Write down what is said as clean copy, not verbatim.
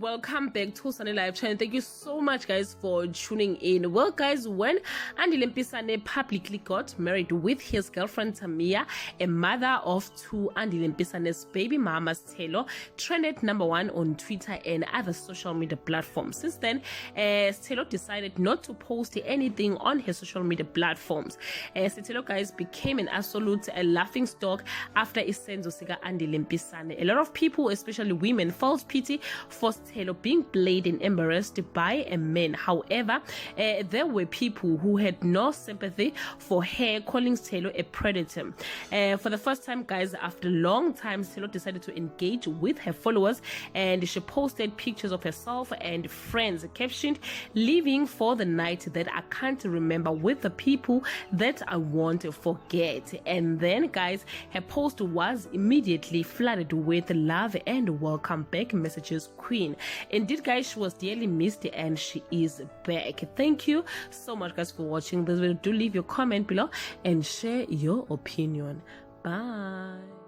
welcome back to Sunday Live channel. Thank you so much guys for tuning in. Well guys, when Andile publicly got married with his girlfriend Tamia, a mother of two, Andile baby mama Sthelo trended #1 on Twitter and other social media platforms. Since then, Sthelo decided not to post anything on his social media platforms. Sthelo guys became an absolute laughing stock after isenzo sika Andile. A lot of people, especially women, felt pity for Sthelo being played and embarrassed by a man. However, there were people who had no sympathy for her, calling Sthelo a predator. For the first time guys, after a long time, Sthelo decided to engage with her followers and she posted pictures of herself and friends, captioned, "Leaving for the night that I can't remember with the people that I won't forget." And then guys, her post was immediately flooded with love and welcome back messages. Queen, indeed guys, she was dearly missed and she is back. Thank you so much guys for watching this video. Do leave your comment below and share your opinion. Bye.